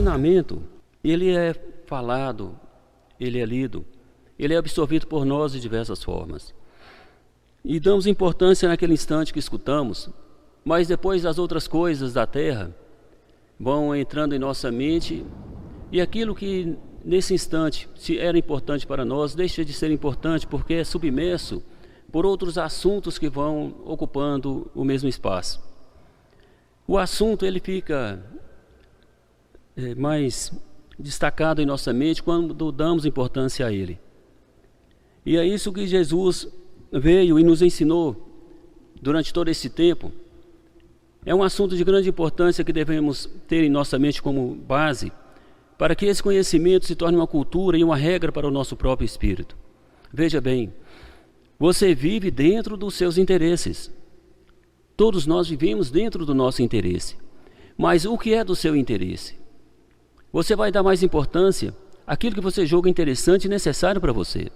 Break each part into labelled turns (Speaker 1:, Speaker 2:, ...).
Speaker 1: ensinamento, ele é falado, ele é lido, ele é absorvido por nós de diversas formas. E damos importância naquele instante que escutamos, mas depois as outras coisas da terra vão entrando em nossa mente, e aquilo que nesse instante se era importante para nós, deixa de ser importante porque é submerso por outros assuntos que vão ocupando o mesmo espaço. O assunto ele fica mais destacado em nossa mente quando damos importância a ele. E é isso que Jesus veio e nos ensinou durante todo esse tempo. É um assunto de grande importância que devemos ter em nossa mente como base, para que esse conhecimento se torne uma cultura e uma regra para o nosso próprio espírito. Veja bem, você vive dentro dos seus interesses. Todos nós vivemos dentro do nosso interesse. Mas o que é do seu interesse? Você vai dar mais importância àquilo que você julga interessante e necessário para você.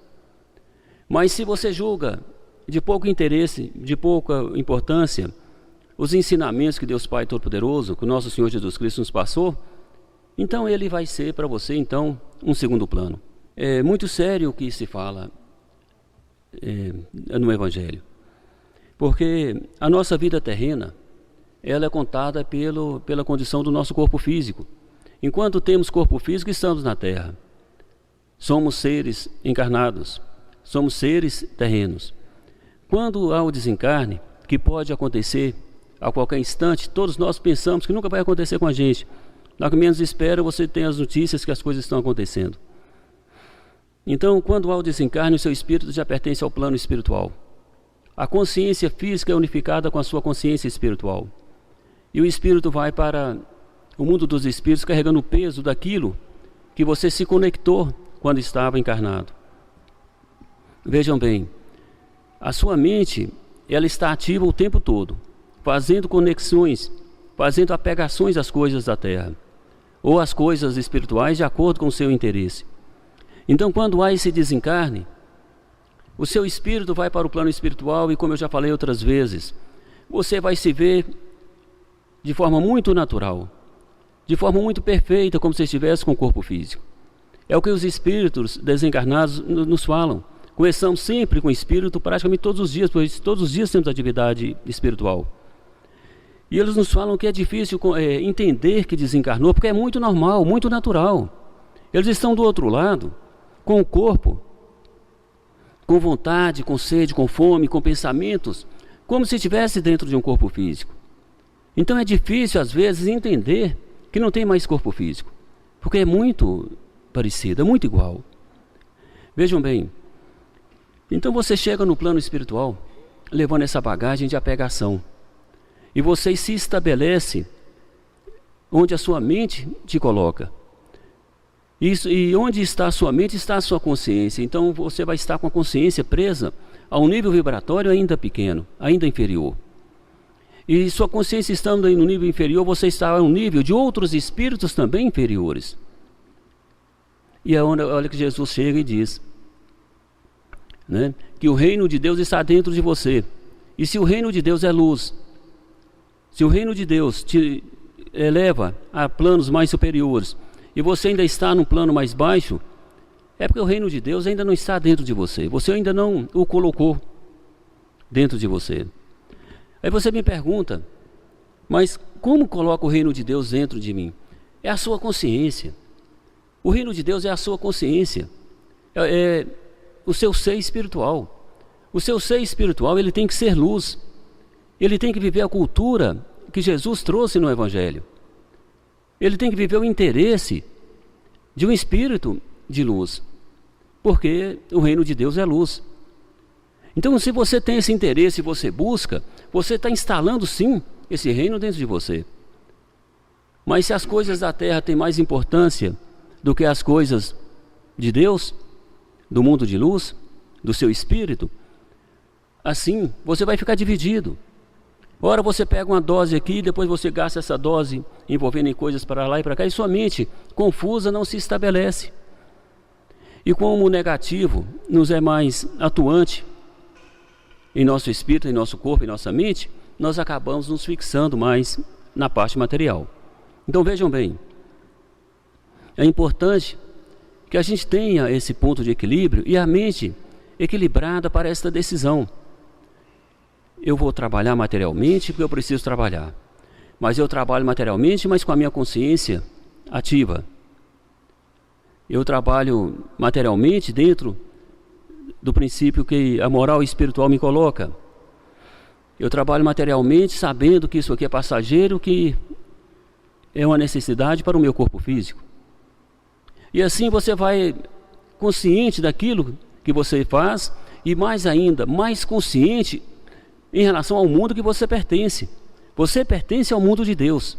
Speaker 1: Mas se você julga de pouco interesse, de pouca importância, os ensinamentos que Deus Pai Todo-Poderoso, que o nosso Senhor Jesus Cristo nos passou, então ele vai ser para você, então, um segundo plano. É muito sério o que se fala no Evangelho. Porque a nossa vida terrena, ela é contada pela condição do nosso corpo físico. Enquanto temos corpo físico, estamos na terra. Somos seres encarnados, somos seres terrenos. Quando há o desencarne, que pode acontecer a qualquer instante, todos nós pensamos que nunca vai acontecer com a gente. Na que menos espera, você tem as notícias que as coisas estão acontecendo. Então, quando há o desencarne, o seu espírito já pertence ao plano espiritual. A consciência física é unificada com a sua consciência espiritual. E o espírito vai para o mundo dos espíritos carregando o peso daquilo que você se conectou quando estava encarnado. Vejam bem, a sua mente, ela está ativa o tempo todo, fazendo conexões, fazendo apegações às coisas da terra, ou às coisas espirituais de acordo com o seu interesse. Então, quando há esse desencarne, o seu espírito vai para o plano espiritual e, como eu já falei outras vezes, você vai se ver de forma muito natural, de forma muito perfeita, como se estivesse com o corpo físico. É o que os espíritos desencarnados nos falam. Conversamos sempre com o espírito praticamente todos os dias, pois todos os dias temos atividade espiritual. E eles nos falam que é difícil entender que desencarnou, porque é muito normal, muito natural. Eles estão do outro lado, com o corpo, com vontade, com sede, com fome, com pensamentos, como se estivesse dentro de um corpo físico. Então é difícil, às vezes, entender que não tem mais corpo físico, porque é muito parecido, é muito igual. Vejam bem, então você chega no plano espiritual, levando essa bagagem de apegação, e você se estabelece onde a sua mente te coloca. Isso, e onde está a sua mente, está a sua consciência. Então você vai estar com a consciência presa a um nível vibratório ainda pequeno, ainda inferior. E sua consciência estando aí no nível inferior, você está a um nível de outros espíritos também inferiores. E é onde, olha que Jesus chega e diz, né, que o reino de Deus está dentro de você. E se o reino de Deus é luz, se o reino de Deus te eleva a planos mais superiores, e você ainda está num plano mais baixo, é porque o reino de Deus ainda não está dentro de você. Você ainda não o colocou dentro de você. Aí você me pergunta, mas como coloca o reino de Deus dentro de mim? É a sua consciência. O reino de Deus é a sua consciência. É o seu ser espiritual. O seu ser espiritual, ele tem que ser luz. Ele tem que viver a cultura que Jesus trouxe no Evangelho. Ele tem que viver o interesse de um espírito de luz, porque o reino de Deus é luz. Então, se você tem esse interesse e você busca, você está instalando sim esse reino dentro de você. Mas se as coisas da terra têm mais importância do que as coisas de Deus, do mundo de luz, do seu espírito, assim você vai ficar dividido. Ora você pega uma dose aqui, depois você gasta essa dose envolvendo em coisas para lá e para cá, e sua mente confusa não se estabelece. E como o negativo nos é mais atuante em nosso espírito, em nosso corpo, em nossa mente, nós acabamos nos fixando mais na parte material. Então vejam bem, É importante que a gente tenha esse ponto de equilíbrio e a mente equilibrada para esta decisão. Eu vou trabalhar materialmente porque eu preciso trabalhar, mas eu trabalho materialmente, mas com a minha consciência ativa. Eu trabalho materialmente dentro do princípio que a moral espiritual me coloca. Eu trabalho materialmente sabendo que isso aqui é passageiro, que é uma necessidade para o meu corpo físico. E assim você vai consciente daquilo que você faz e mais ainda, mais consciente em relação ao mundo que você pertence. Você pertence ao mundo de Deus.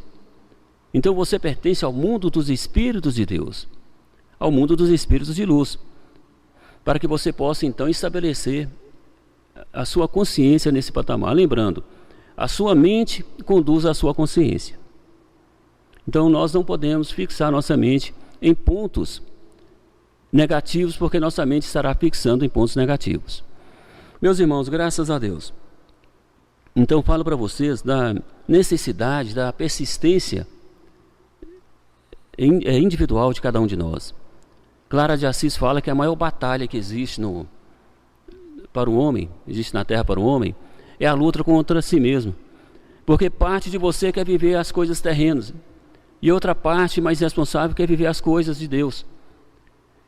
Speaker 1: Então você pertence ao mundo dos espíritos de Deus, ao mundo dos espíritos de luz, para que você possa então estabelecer a sua consciência nesse patamar. Lembrando, a sua mente conduz à sua consciência. Então nós não podemos fixar nossa mente em pontos negativos, porque nossa mente estará fixando em pontos negativos. Meus irmãos, graças a Deus. Então falo para vocês da necessidade, da persistência individual de cada um de nós. Clara de Assis fala que a maior batalha que existe para o homem, existe na Terra para o homem, é a luta contra si mesmo. Porque parte de você quer viver as coisas terrenas, e outra parte mais responsável quer viver as coisas de Deus.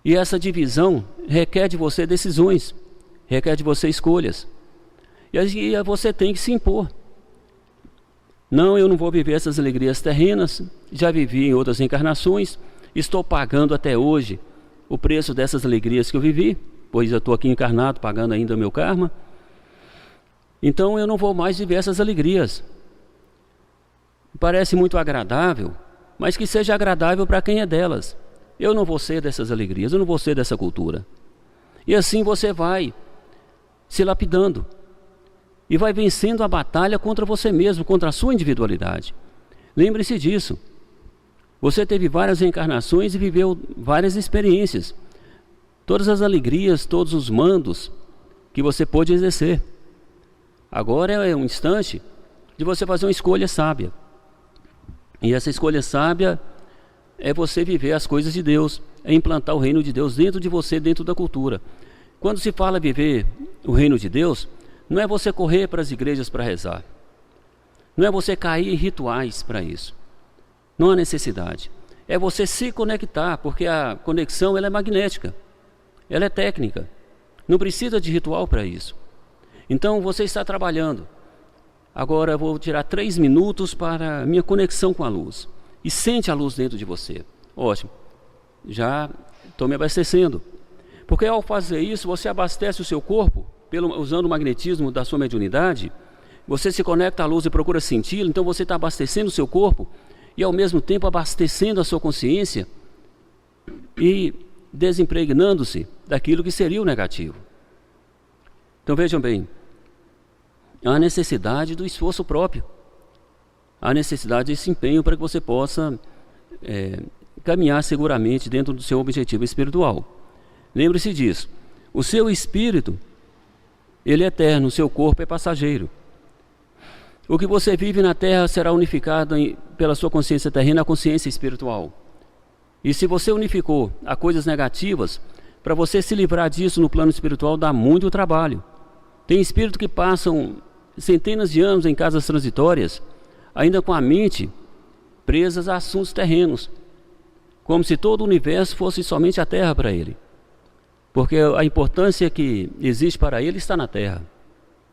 Speaker 1: E essa divisão requer de você decisões, requer de você escolhas. E você tem que se impor. Não, eu não vou viver essas alegrias terrenas, já vivi em outras encarnações, estou pagando até hoje o preço dessas alegrias que eu vivi, pois eu estou aqui encarnado pagando ainda o meu karma. Então eu não vou mais viver essas alegrias. Parece muito agradável, mas que seja agradável para quem é delas. Eu não vou ser dessas alegrias, eu não vou ser dessa cultura. E assim você vai se lapidando e vai vencendo a batalha contra você mesmo, contra a sua individualidade. Lembre-se disso. Você teve várias reencarnações e viveu várias experiências. Todas as alegrias, todos os mandos que você pôde exercer. Agora é um instante de você fazer uma escolha sábia. E essa escolha sábia é você viver as coisas de Deus, é implantar o reino de Deus dentro de você, dentro da cultura. Quando se fala viver o reino de Deus, não é você correr para as igrejas para rezar. Não é você cair em rituais para isso. Não há necessidade. É você se conectar, porque a conexão ela é magnética. Ela é técnica. Não precisa de ritual para isso. Então você está trabalhando. Agora eu vou tirar 3 minutos para a minha conexão com a luz. E sente a luz dentro de você. Ótimo. Já estou me abastecendo. Porque ao fazer isso, você abastece o seu corpo, usando o magnetismo da sua mediunidade. Você se conecta à luz e procura senti-lo. Então você está abastecendo o seu corpo e ao mesmo tempo abastecendo a sua consciência e desimpregnando-se daquilo que seria o negativo. Então vejam bem, há necessidade do esforço próprio, há necessidade desse empenho para que você possa caminhar seguramente dentro do seu objetivo espiritual. Lembre-se disso, o seu espírito, ele é eterno, o seu corpo é passageiro. O que você vive na Terra será unificado pela sua consciência terrena à consciência espiritual. E se você unificou a coisas negativas, para você se livrar disso no plano espiritual dá muito trabalho. Tem espíritos que passam centenas de anos em casas transitórias, ainda com a mente presas a assuntos terrenos, como se todo o universo fosse somente a Terra para ele. Porque a importância que existe para ele está na Terra.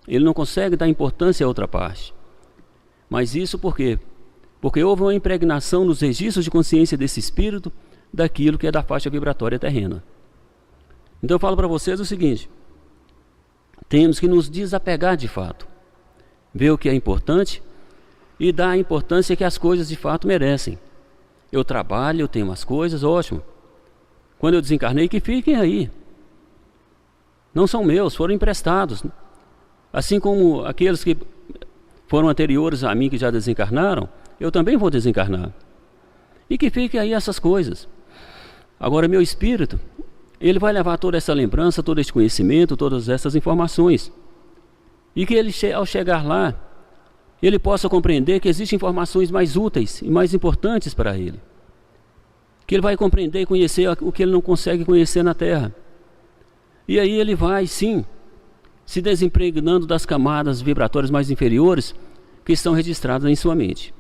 Speaker 1: Ele não consegue dar importância a outra parte. Mas isso por quê? Porque houve uma impregnação nos registros de consciência desse espírito daquilo que é da faixa vibratória terrena. Então eu falo para vocês o seguinte: temos que nos desapegar de fato, ver o que é importante e dar a importância que as coisas de fato merecem. Eu trabalho, eu tenho umas coisas, ótimo. Quando eu desencarnei, que fiquem aí. Não são meus, foram emprestados. Assim como aqueles que foram anteriores a mim, que já desencarnaram, eu também vou desencarnar. E que fiquem aí essas coisas. Agora, meu espírito, ele vai levar toda essa lembrança, todo esse conhecimento, todas essas informações. E que ele, ao chegar lá, ele possa compreender que existem informações mais úteis e mais importantes para ele. que ele vai compreender e conhecer o que ele não consegue conhecer na Terra. E aí ele vai, sim, se desimpregnando das camadas vibratórias mais inferiores que estão registradas em sua mente.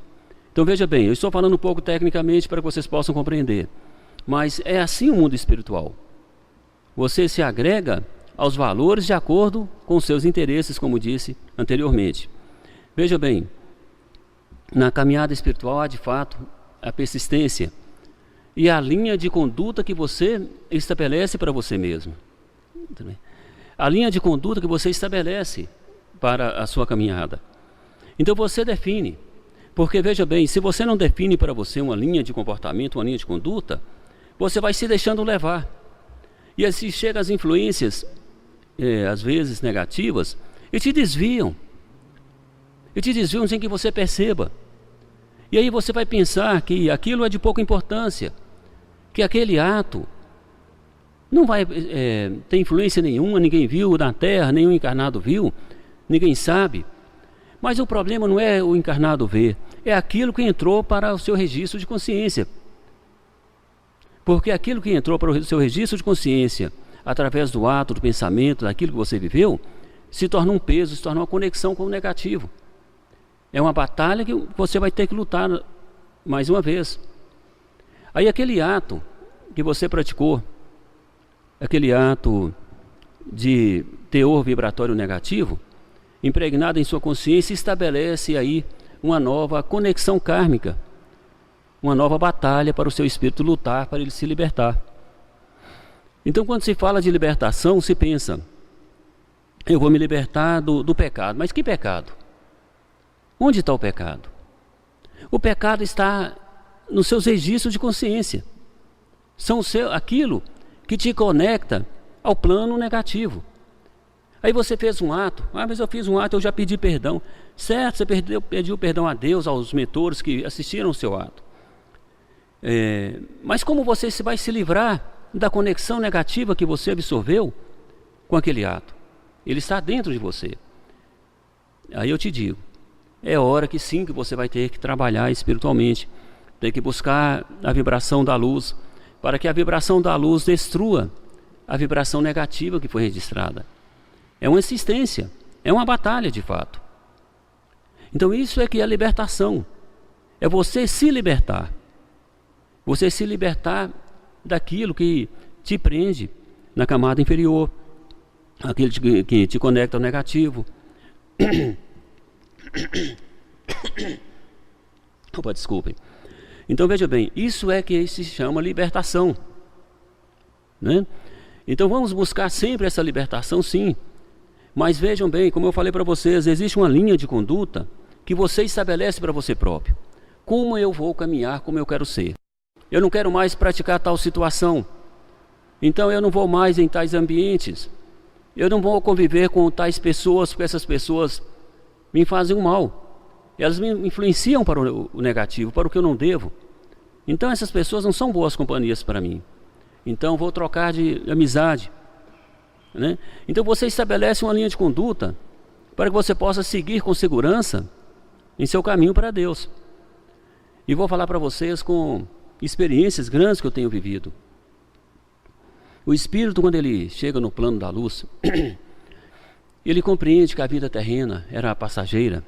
Speaker 1: Então veja bem, eu estou falando um pouco tecnicamente para que vocês possam compreender, mas é assim o mundo espiritual. Você se agrega aos valores de acordo com os seus interesses, como disse anteriormente. Veja bem, na caminhada espiritual há de fato a persistência e a linha de conduta que você estabelece para você mesmo. A linha de conduta que você estabelece para a sua caminhada. Então você define, porque veja bem, se você não define para você uma linha de comportamento, uma linha de conduta, você vai se deixando levar. E assim chegam as influências, às vezes negativas, e te desviam. E te desviam sem que você perceba. E aí você vai pensar que aquilo é de pouca importância, que aquele ato não vai ter influência nenhuma, ninguém viu na Terra, nenhum encarnado viu, ninguém sabe. Mas o problema não é o encarnado ver, é aquilo que entrou para o seu registro de consciência. Porque aquilo que entrou para o seu registro de consciência, através do ato, do pensamento, daquilo que você viveu, se torna um peso, se torna uma conexão com o negativo. É uma batalha que você vai ter que lutar mais uma vez. Aí aquele ato que você praticou, aquele ato de teor vibratório negativo, impregnado em sua consciência, estabelece aí uma nova conexão kármica, uma nova batalha para o seu espírito lutar, para ele se libertar. Então, quando se fala de libertação, se pensa, eu vou me libertar do pecado. Mas que pecado? Onde está o pecado? O pecado está nos seus registros de consciência. São aquilo que te conecta ao plano negativo. Aí você fez um ato, mas eu fiz um ato, eu já pedi perdão. Certo, você pediu perdão a Deus, aos mentores que assistiram o seu ato. Mas como você vai se livrar da conexão negativa que você absorveu com aquele ato? Ele está dentro de você. Aí eu te digo, é hora que sim, que você vai ter que trabalhar espiritualmente, ter que buscar a vibração da luz, para que a vibração da luz destrua a vibração negativa que foi registrada. É uma insistência, é uma batalha de fato. Então isso é que é a libertação, é você se libertar. Você se libertar daquilo que te prende na camada inferior, aquilo que te conecta ao negativo. Opa, desculpem. Então veja bem, isso é que se chama libertação, né? Então vamos buscar sempre essa libertação, sim. Mas vejam bem, como eu falei para vocês, existe uma linha de conduta que você estabelece para você próprio. Como eu vou caminhar, como eu quero ser. Eu não quero mais praticar tal situação. Então eu não vou mais em tais ambientes. Eu não vou conviver com tais pessoas, porque essas pessoas me fazem o mal. Elas me influenciam para o negativo, para o que eu não devo. Então essas pessoas não são boas companhias para mim. Então vou trocar de amizade, né? Então você estabelece uma linha de conduta para que você possa seguir com segurança em seu caminho para Deus. E vou falar para vocês com experiências grandes que eu tenho vivido. O espírito, quando ele chega no plano da luz, ele compreende que a vida terrena era passageira.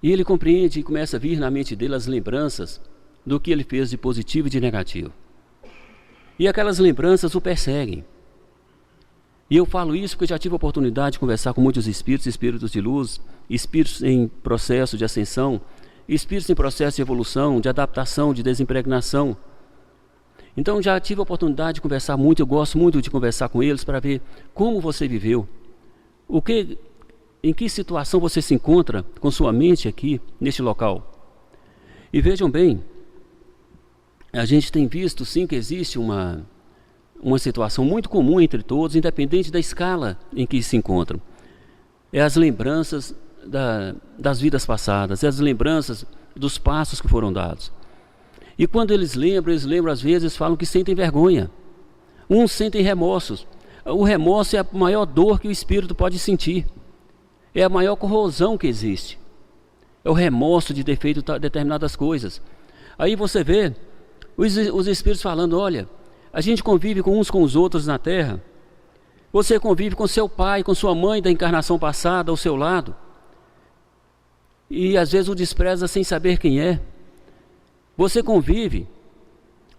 Speaker 1: E ele compreende e começa a vir na mente dele as lembranças do que ele fez de positivo e de negativo. E aquelas lembranças o perseguem. E eu falo isso porque já tive a oportunidade de conversar com muitos espíritos de luz, espíritos em processo de ascensão, espíritos em processo de evolução, de adaptação, de desimpregnação. Então já tive a oportunidade de conversar muito, eu gosto muito de conversar com eles para ver como você viveu, em que situação você se encontra com sua mente aqui, neste local. E vejam bem, a gente tem visto sim que existe uma situação muito comum entre todos, independente da escala em que se encontram. É as lembranças das vidas passadas, é as lembranças dos passos que foram dados. E quando eles lembram às vezes, falam que sentem vergonha. Uns sentem remorsos. O remorso é a maior dor que o espírito pode sentir. É a maior corrosão que existe. É o remorso de ter feito determinadas coisas. Aí você vê os espíritos falando, olha, a gente convive com uns com os outros na Terra. Você convive com seu pai, com sua mãe da encarnação passada ao seu lado. E às vezes o despreza sem saber quem é. Você convive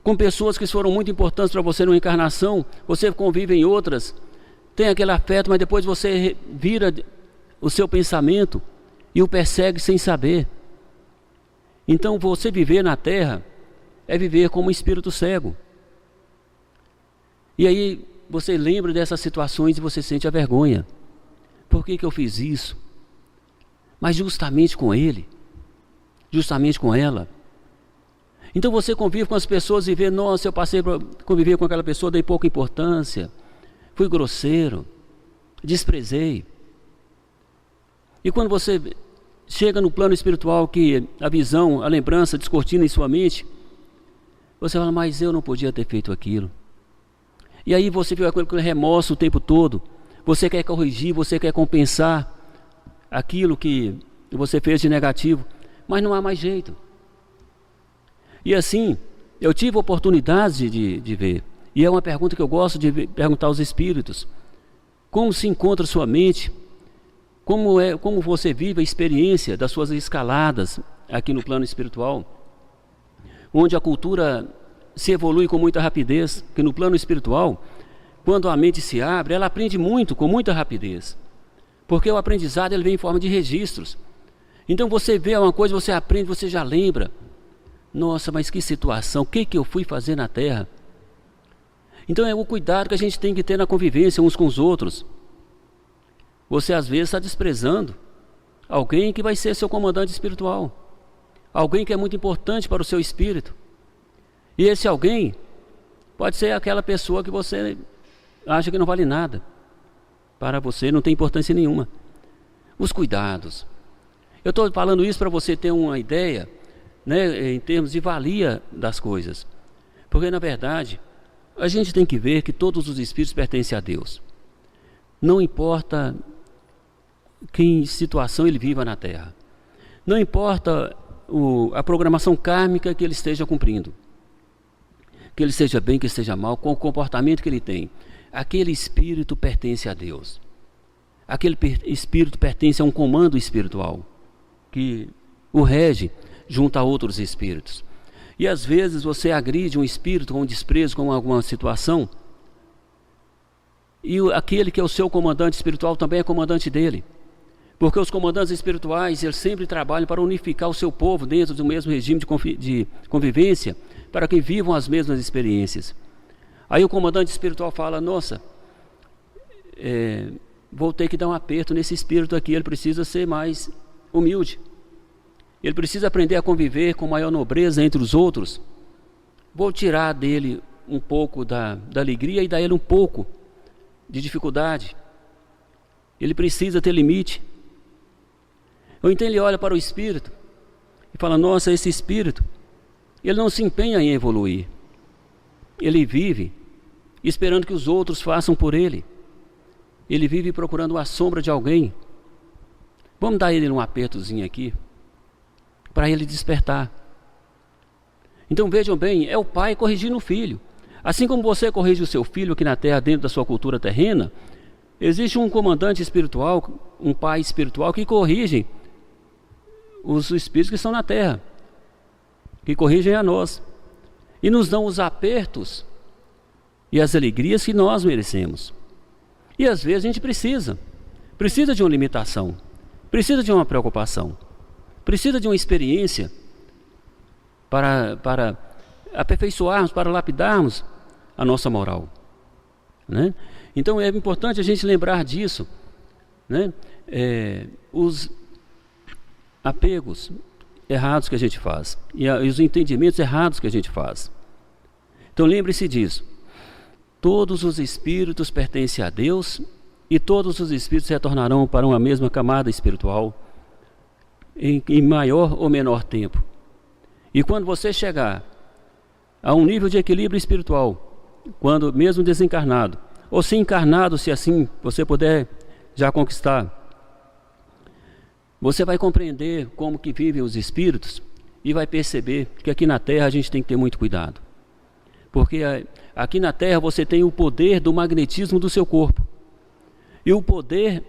Speaker 1: com pessoas que foram muito importantes para você numa encarnação. Você convive em outras, tem aquele afeto, mas depois você vira o seu pensamento e o persegue sem saber. Então você viver na Terra é viver como um espírito cego. E aí você lembra dessas situações e você sente a vergonha. Por que eu fiz isso? Mas justamente com ele, justamente com ela. Então você convive com as pessoas e vê, nossa, eu passei para conviver com aquela pessoa, dei pouca importância, fui grosseiro, desprezei. E quando você chega no plano espiritual, que a visão, a lembrança descortina em sua mente, você fala, mas eu não podia ter feito aquilo. E aí você fica com aquele remorso o tempo todo. Você quer corrigir, você quer compensar aquilo que você fez de negativo, mas não há mais jeito. E assim, eu tive oportunidades de ver. E é uma pergunta que eu gosto de perguntar aos espíritos. Como se encontra sua mente? Como você vive a experiência das suas escaladas aqui no plano espiritual? Onde a cultura se evolui com muita rapidez, que no plano espiritual, quando a mente se abre, ela aprende muito, com muita rapidez. Porque o aprendizado ele vem em forma de registros. Então você vê uma coisa, você aprende, você já lembra. Nossa, mas que situação, o que eu fui fazer na Terra? Então é o cuidado que a gente tem que ter na convivência uns com os outros. Você às vezes está desprezando alguém que vai ser seu comandante espiritual. Alguém que é muito importante para o seu espírito. E esse alguém pode ser aquela pessoa que você acha que não vale nada. Para você não tem importância nenhuma. Os cuidados. Eu estou falando isso para você ter uma ideia, né, em termos de valia das coisas. Porque na verdade, a gente tem que ver que todos os espíritos pertencem a Deus. Não importa que em situação ele viva na Terra. Não importa a programação kármica que ele esteja cumprindo. Que ele esteja bem, que esteja mal, com o comportamento que ele tem. Aquele espírito pertence a Deus. Aquele espírito pertence a um comando espiritual que o rege junto a outros espíritos. E às vezes você agride um espírito com desprezo, com alguma situação, e aquele que é o seu comandante espiritual também é comandante dele. Porque os comandantes espirituais, eles sempre trabalham para unificar o seu povo dentro do mesmo regime de convivência, para que vivam as mesmas experiências. Aí o comandante espiritual fala, nossa, vou ter que dar um aperto nesse espírito aqui, ele precisa ser mais humilde. Ele precisa aprender a conviver com maior nobreza entre os outros. Vou tirar dele um pouco da alegria e dar ele um pouco de dificuldade. Ele precisa ter limite. Ou então ele olha para o espírito e fala, nossa, esse espírito, ele não se empenha em evoluir. Ele vive esperando que os outros façam por ele. Ele vive procurando a sombra de alguém. Vamos dar ele um apertozinho aqui, para ele despertar. Então vejam bem, é o pai corrigindo o filho. Assim como você corrige o seu filho aqui na Terra, dentro da sua cultura terrena, existe um comandante espiritual, um pai espiritual que corrige os espíritos que estão na Terra, que corrigem a nós e nos dão os apertos e as alegrias que nós merecemos. E às vezes a gente precisa de uma limitação, precisa de uma preocupação, precisa de uma experiência para aperfeiçoarmos, para lapidarmos a nossa moral, né? Então é importante a gente lembrar disso, né? Os apegos errados que a gente faz e os entendimentos errados que a gente faz. Então lembre-se disso. Todos os espíritos pertencem a Deus e todos os espíritos retornarão para uma mesma camada espiritual em maior ou menor tempo. E quando você chegar a um nível de equilíbrio espiritual, quando mesmo desencarnado, ou se encarnado, se assim você puder já conquistar, você vai compreender como que vivem os espíritos e vai perceber que aqui na Terra a gente tem que ter muito cuidado. Porque aqui na Terra você tem o poder do magnetismo do seu corpo e o poder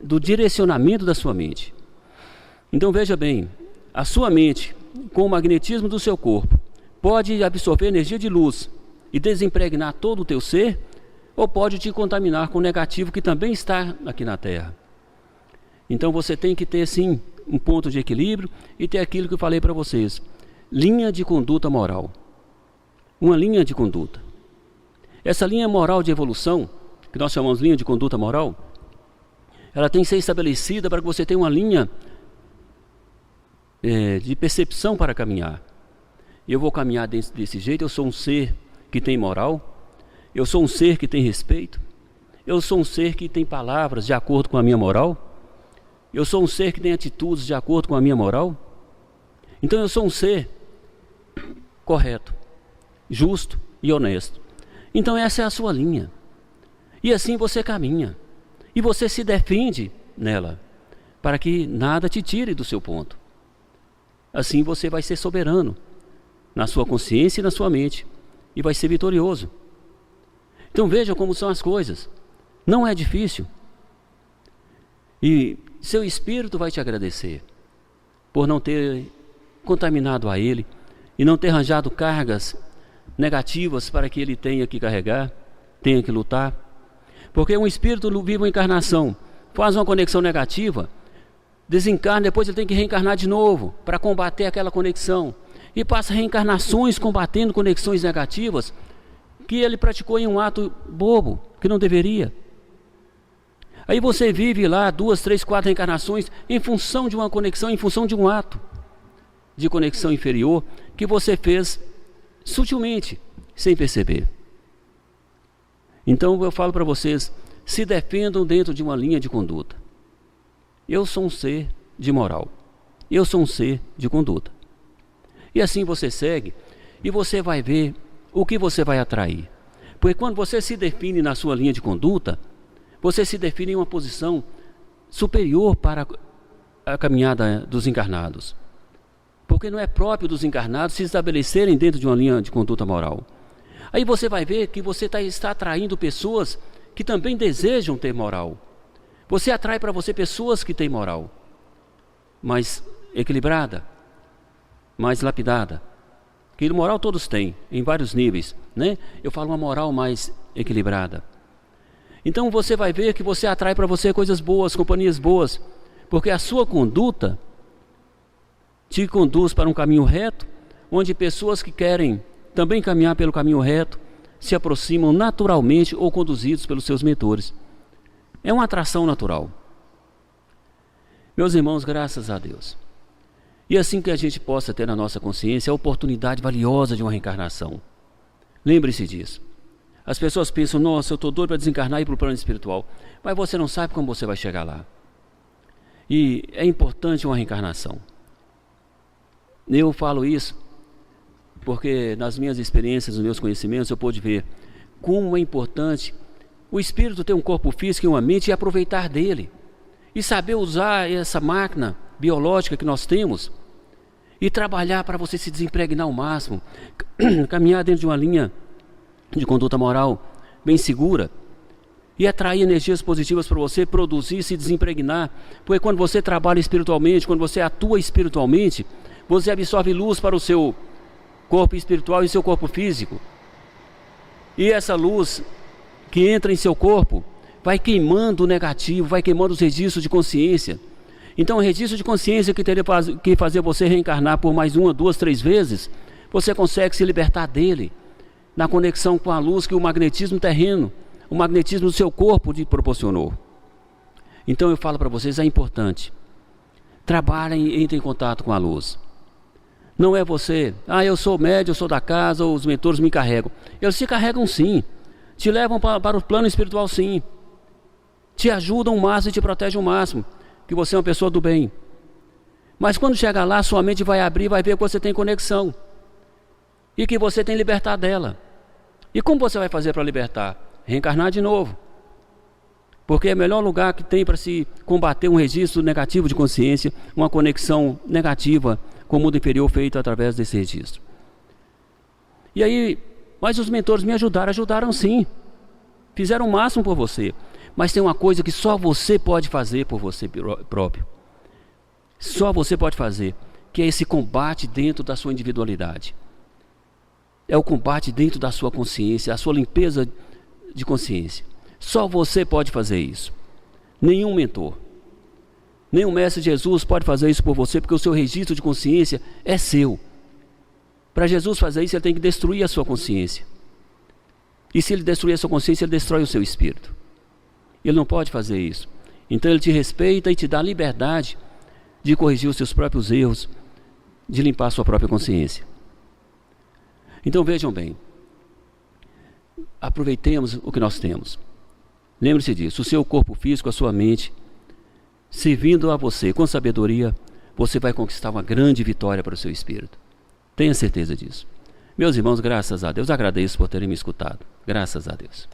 Speaker 1: do direcionamento da sua mente. Então veja bem, a sua mente, com o magnetismo do seu corpo, pode absorver energia de luz e desimpregnar todo o teu ser, ou pode te contaminar com o negativo que também está aqui na Terra. Então você tem que ter sim um ponto de equilíbrio e ter aquilo que eu falei para vocês, linha de conduta moral. Uma linha de conduta. Essa linha moral de evolução, que nós chamamos de linha de conduta moral, ela tem que ser estabelecida para que você tenha uma linha de percepção para caminhar. Eu vou caminhar desse jeito, eu sou um ser que tem moral, eu sou um ser que tem respeito, eu sou um ser que tem palavras de acordo com a minha moral, eu sou um ser que tem atitudes de acordo com a minha moral. Então eu sou um ser correto, justo e honesto. Então essa é a sua linha. E assim você caminha. E você se defende nela, para que nada te tire do seu ponto. Assim você vai ser soberano na sua consciência e na sua mente, e vai ser vitorioso. Então veja como são as coisas. Não é difícil. E seu espírito vai te agradecer por não ter contaminado a ele e não ter arranjado cargas negativas para que ele tenha que carregar, tenha que lutar. Porque um espírito vive uma encarnação, faz uma conexão negativa, desencarna, depois ele tem que reencarnar de novo para combater aquela conexão. E passa reencarnações combatendo conexões negativas que ele praticou em um ato bobo, que não deveria. Aí você vive lá 2, 3, 4 reencarnações em função de uma conexão, em função de um ato de conexão inferior que você fez sutilmente, sem perceber. Então eu falo para vocês, se defendam dentro de uma linha de conduta. Eu sou um ser de moral, eu sou um ser de conduta. E assim você segue e você vai ver o que você vai atrair. Porque quando você se define na sua linha de conduta, você se define em uma posição superior para a caminhada dos encarnados. Porque não é próprio dos encarnados se estabelecerem dentro de uma linha de conduta moral. Aí você vai ver que você está atraindo pessoas que também desejam ter moral. Você atrai para você pessoas que têm moral, mais equilibrada, mais lapidada. Que moral todos têm, em vários níveis, né? Eu falo uma moral mais equilibrada. Então você vai ver que você atrai para você coisas boas, companhias boas, porque a sua conduta te conduz para um caminho reto, onde pessoas que querem também caminhar pelo caminho reto se aproximam naturalmente ou conduzidos pelos seus mentores. É uma atração natural. Meus irmãos, graças a Deus. E assim que a gente possa ter na nossa consciência a oportunidade valiosa de uma reencarnação. Lembre-se disso. As pessoas pensam, nossa, eu estou doido para desencarnar e ir para o plano espiritual. Mas você não sabe como você vai chegar lá. E é importante uma reencarnação. Eu falo isso porque nas minhas experiências, nos meus conhecimentos, eu pude ver como é importante o espírito ter um corpo físico e uma mente e aproveitar dele. E saber usar essa máquina biológica que nós temos e trabalhar para você se desimpregnar ao máximo, caminhar dentro de uma linha de conduta moral bem segura e atrair energias positivas para você, produzir, se desimpregnar. Porque quando você trabalha espiritualmente, quando você atua espiritualmente, você absorve luz para o seu corpo espiritual e seu corpo físico. E essa luz que entra em seu corpo vai queimando o negativo, vai queimando os registros de consciência. Então o registro de consciência que teria que fazer você reencarnar por mais 1, 2, 3 vezes, você consegue se libertar dele, na conexão com a luz que o magnetismo terreno, o magnetismo do seu corpo te proporcionou. Então eu falo para vocês, é importante. Trabalhem e entrem em contato com a luz. Não é você, eu sou médium, eu sou da casa, ou os mentores me carregam. Eles te carregam sim, te levam para o plano espiritual sim, te ajudam o máximo e te protegem o máximo, que você é uma pessoa do bem. Mas quando chegar lá, sua mente vai abrir, vai ver que você tem conexão e que você tem libertar dela. E como você vai fazer para libertar? Reencarnar de novo. Porque é o melhor lugar que tem para se combater um registro negativo de consciência, uma conexão negativa com o mundo inferior feita através desse registro. E aí, Mas os mentores me ajudaram sim. Fizeram o máximo por você. Mas tem uma coisa que só você pode fazer por você próprio. Só você pode fazer, que é esse combate dentro da sua individualidade. É o combate dentro da sua consciência, a sua limpeza de consciência. Só você pode fazer isso. Nenhum mentor, nenhum mestre de Jesus pode fazer isso por você, porque o seu registro de consciência é seu. Para Jesus fazer isso, ele tem que destruir a sua consciência. E se ele destruir a sua consciência, ele destrói o seu espírito. Ele não pode fazer isso. Então ele te respeita e te dá a liberdade de corrigir os seus próprios erros, de limpar a sua própria consciência. Então vejam bem, aproveitemos o que nós temos. Lembre-se disso, o seu corpo físico, a sua mente, servindo a você com sabedoria, você vai conquistar uma grande vitória para o seu espírito. Tenha certeza disso. Meus irmãos, graças a Deus, agradeço por terem me escutado. Graças a Deus.